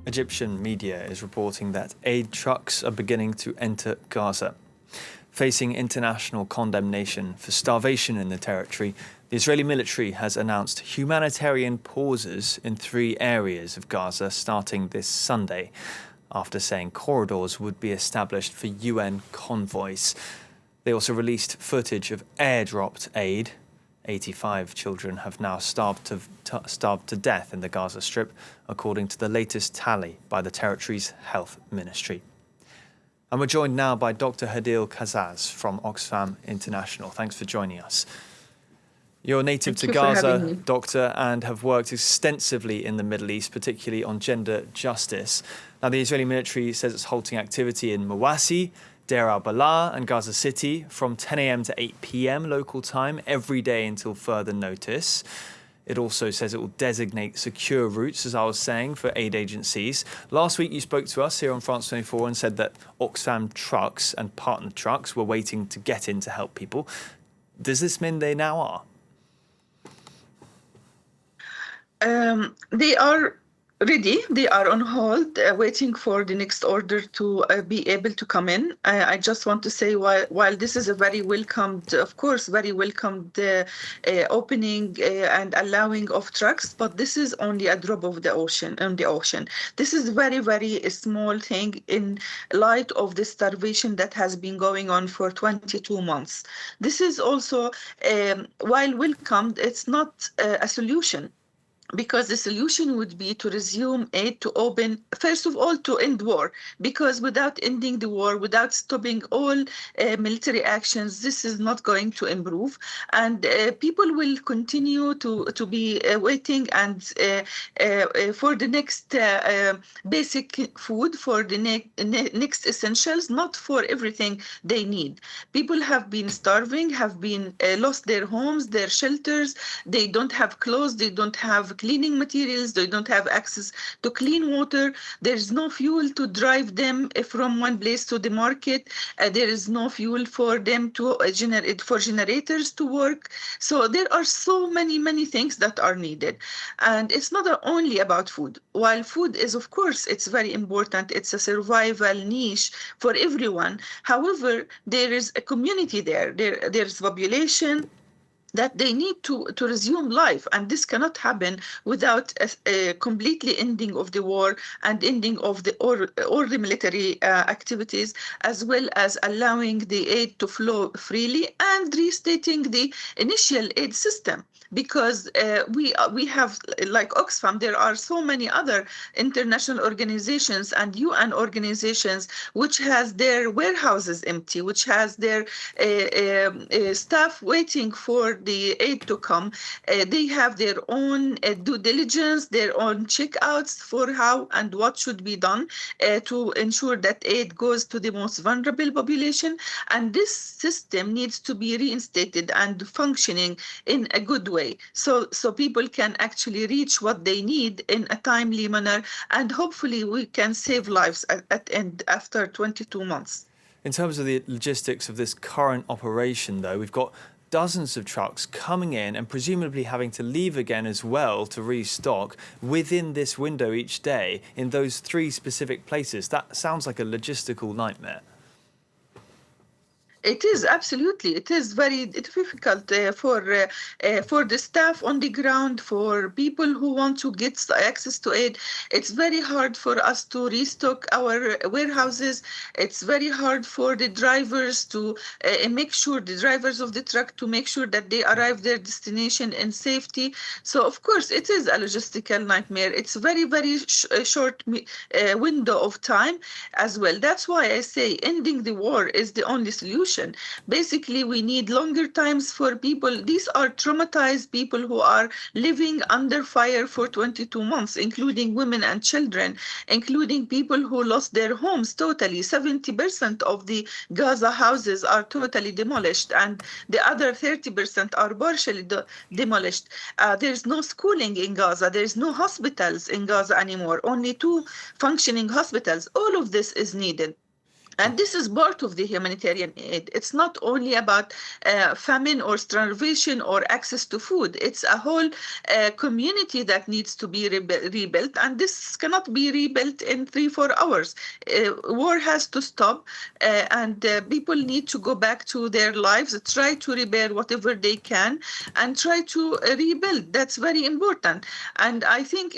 Egyptian media is reporting that aid trucks are beginning to enter Gaza. Facing international condemnation for starvation in the territory, the Israeli military has announced humanitarian pauses in 3 areas of Gaza starting this Sunday, after saying corridors would be established for UN convoys. They also released footage of airdropped aid. 85 children have now starved to death in the Gaza Strip, according to the latest tally by the territory's health ministry. And we're joined now by Dr. Hadeel Qazzaz from Oxfam International. Thanks for joining us. You're native to Gaza, doctor, and have worked extensively in the Middle East, particularly on gender justice. Now, the Israeli military says it's halting activity in Mawasi, Deir al-Balah and Gaza City from 10 a.m. to 8 p.m. local time every day until further notice. It also says it will designate secure routes, as I was saying, for aid agencies. Last week you spoke to us here on France 24 and said that Oxfam trucks and partner trucks were waiting to get in to help people. Does this mean they now are? They are ready. They are on hold, waiting for the next order to be able to come in. I just want to say, while this is a very welcomed, of course, very welcomed opening and allowing of trucks, but this is only a drop of the ocean. This is very, very small thing in light of the starvation that has been going on for 22 months. This is also, while welcomed, it's not a solution. Because the solution would be to resume aid, to open, first of all, to end war. Because without ending the war, without stopping all military actions, this is not going to improve. And people will continue to be waiting and for the next basic food, for the next essentials, not for everything they need. People have been starving, have been lost their homes, their shelters. They don't have clothes, they don't have cleaning materials, they don't have access to clean water, there's no fuel to drive them from one place to the market, there is no fuel for them to generate, for generators to work. So there are so many things that are needed. And it's not only about food. While food is, of course, it's very important, it's a survival niche for everyone. However, there is a community there's population that they need to resume life. And this cannot happen without a completely ending of the war and ending of all the military activities, as well as allowing the aid to flow freely and restating the initial aid system. Because we have, like Oxfam, there are so many other international organizations and UN organizations which has their warehouses empty, which has their staff waiting for the aid to come. They have their own due diligence, their own checkouts for how and what should be done to ensure that aid goes to the most vulnerable population. And this system needs to be reinstated and functioning in a good way. So people can actually reach what they need in a timely manner, and hopefully we can save lives at end after 22 months. In terms of the logistics of this current operation, though, we've got dozens of trucks coming in and presumably having to leave again as well to restock within this window each day in those 3 specific places. That sounds like a logistical nightmare. It is, absolutely. It is very difficult for the staff on the ground, for people who want to get access to aid. It's very hard for us to restock our warehouses. It's very hard for the drivers to make sure, the drivers of the truck, to make sure that they arrive their destination in safety. So, of course, it is a logistical nightmare. It's a very, very short window of time as well. That's why I say ending the war is the only solution. Basically, we need longer times for people. These are traumatized people who are living under fire for 22 months, including women and children, including people who lost their homes totally. 70% of the Gaza houses are totally demolished, and the other 30% are partially demolished. There's no schooling in Gaza. There's no hospitals in Gaza anymore. Only 2 functioning hospitals. All of this is needed. And this is part of the humanitarian aid. It's not only about famine or starvation or access to food. It's a whole community that needs to be rebuilt. And this cannot be rebuilt in 3-4 hours. War has to stop, and people need to go back to their lives, try to repair whatever they can, and try to rebuild. That's very important. And I think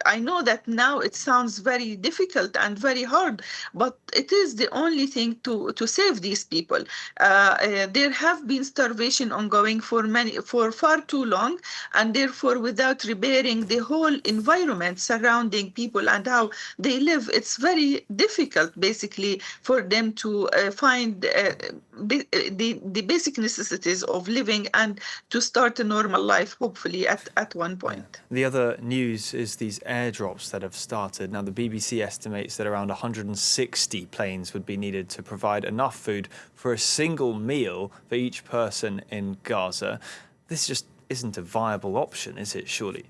I know that now it sounds very difficult and very hard, but it is the only thing to save these people. There have been starvation ongoing for far too long, and therefore without repairing the whole environment surrounding people and how they live, it's very difficult basically for them to find the basic necessities of living and to start a normal life, hopefully at one point. Yeah. The other news is these airdrops that have started. Now, the BBC estimates that around 160 planes would be needed to provide enough food for a single meal for each person in Gaza. This just isn't a viable option, is it, surely?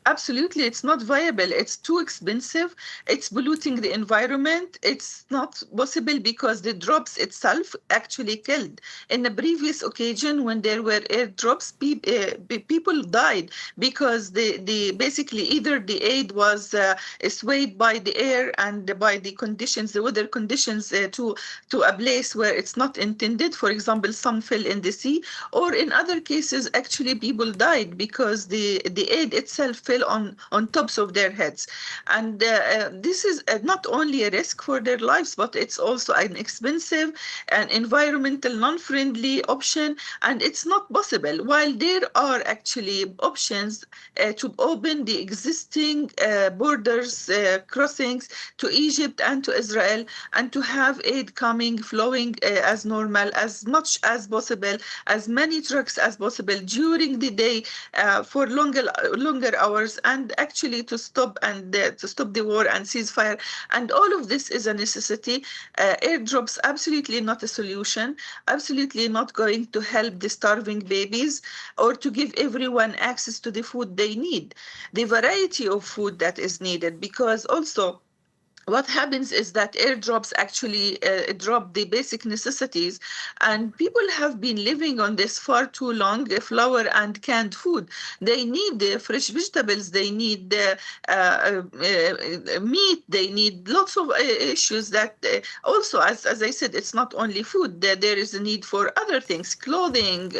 Absolutely, it's not viable. It's too expensive. It's polluting the environment. It's not possible because the drops itself actually killed. In the previous occasion, when there were airdrops, people died because the basically either the aid was swayed by the air and by the conditions, the weather conditions, to a place where it's not intended. For example, some fell in the sea, or in other cases, actually people died because the aid itself fell on tops of their heads. And this is not only a risk for their lives, but it's also an expensive and environmental non-friendly option, and it's not possible. While there are actually options to open the existing borders, crossings to Egypt and to Israel, and to have aid flowing as normal, as much as possible, as many trucks as possible during the day for longer hours, and actually to stop the war and ceasefire. And all of this is a necessity. Airdrops absolutely not a solution, absolutely not going to help the starving babies or to give everyone access to the food they need, the variety of food that is needed, because also what happens is that airdrops actually drop the basic necessities, and people have been living on this far too long, flour and canned food. They need fresh vegetables, they need meat, they need lots of issues that also, as I said, it's not only food. There is a need for other things, clothing,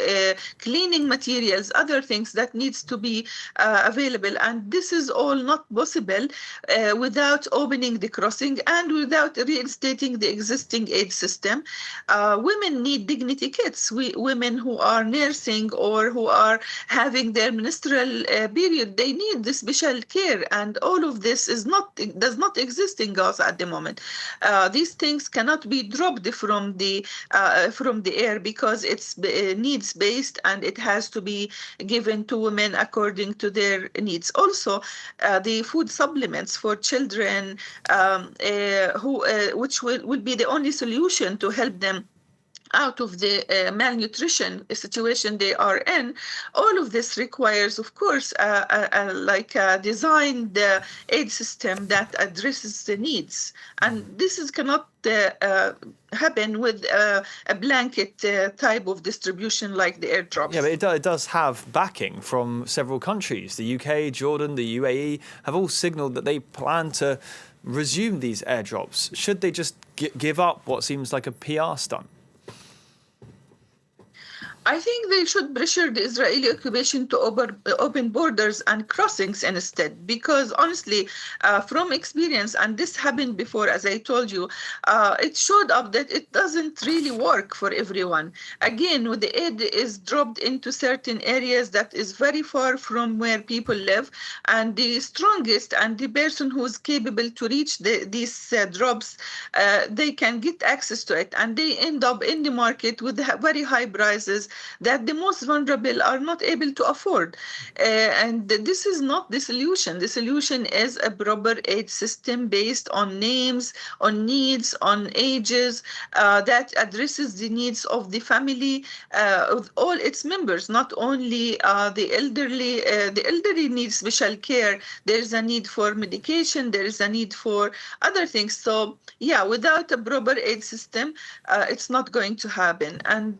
cleaning materials, other things that needs to be available. And this is all not possible without opening the crossing and without reinstating the existing aid system. Women need dignity kits. Women who are nursing or who are having their menstrual period, they need the special care, and all of this does not exist in Gaza at the moment. These things cannot be dropped from the air because it's needs based, and it has to be given to women according to their needs. Also, the food supplements for children, which will be the only solution to help them out of the malnutrition situation they are in. All of this requires, of course, like a designed aid system that addresses the needs. And this cannot happen with a blanket type of distribution like the airdrops. Yeah, but it does have backing from several countries. The UK, Jordan, the UAE have all signaled that they plan to resume these airdrops. Should they just give up what seems like a PR stunt? I think they should pressure the Israeli occupation to open borders and crossings instead, because honestly, from experience, and this happened before, as I told you, it showed up that it doesn't really work for everyone. Again, when the aid is dropped into certain areas that is very far from where people live, and the strongest and the person who's capable to reach these drops, they can get access to it, and they end up in the market with very high prices that the most vulnerable are not able to afford. And this is not the solution. The solution is a proper aid system based on names, on needs, on ages, that addresses the needs of the family, of all its members, not only the elderly. The elderly need special care. There is a need for medication. There is a need for other things. So yeah, without a proper aid system, it's not going to happen. And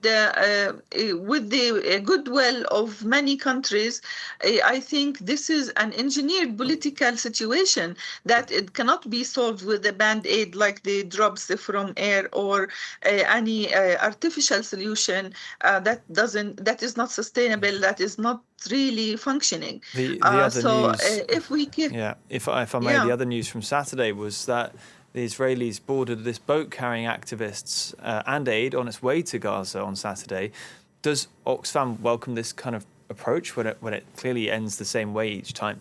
with the goodwill of many countries, I think this is an engineered political situation that it cannot be solved with a band-aid like the drops from air or any artificial solution that is not sustainable, that is not really functioning. The other news, If we keep, yeah, if I may, the other news from Saturday was that the Israelis boarded this boat carrying activists and aid on its way to Gaza on Saturday. Does Oxfam welcome this kind of approach when it clearly ends the same way each time?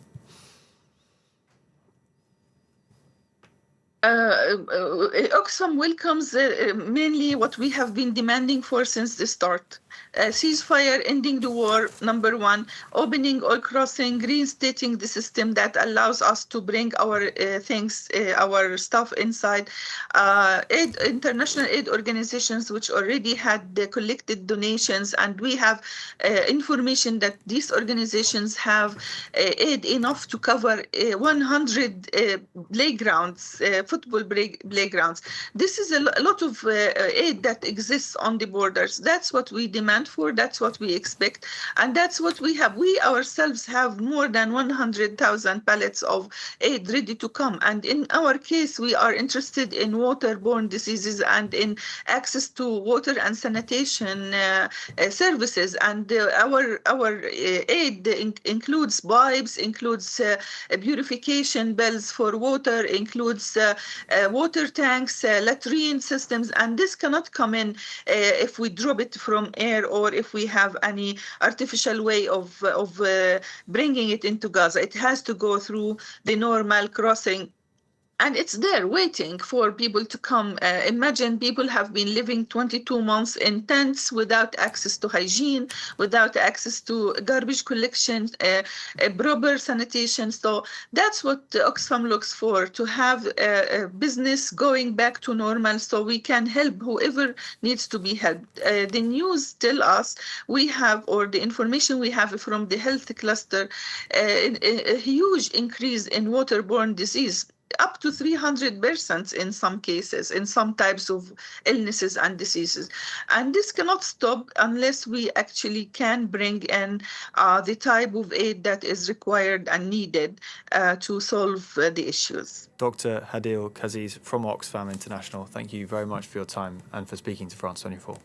Oxfam welcomes mainly what we have been demanding for since the start. Ceasefire, ending the war, number one, opening all crossing, reinstating the system that allows us to bring our things, our stuff inside. International aid organizations which already had collected donations, and we have information that these organizations have aid enough to cover 100 playgrounds, football playgrounds. This is a lot of aid that exists on the borders. That's what we demand for, that's what we expect, and that's what we have. We ourselves have more than 100,000 pallets of aid ready to come. And in our case, we are interested in waterborne diseases and in access to water and sanitation services. And our aid includes pipes, includes purification bells for water, includes water tanks, latrine systems, and this cannot come in if we drop it from air or if we have any artificial way of bringing it into Gaza. It has to go through the normal crossing. And it's there waiting for people to come. Imagine people have been living 22 months in tents without access to hygiene, without access to garbage collection, proper sanitation. So that's what Oxfam looks for, to have business going back to normal so we can help whoever needs to be helped. The news tell us we have, or the information we have from the health cluster, a huge increase in waterborne disease, up to 300% in some cases, in some types of illnesses and diseases. And this cannot stop unless we actually can bring in the type of aid that is required and needed to solve the issues. Dr. Hadeel Qazzaz from Oxfam International, thank you very much for your time and for speaking to France 24.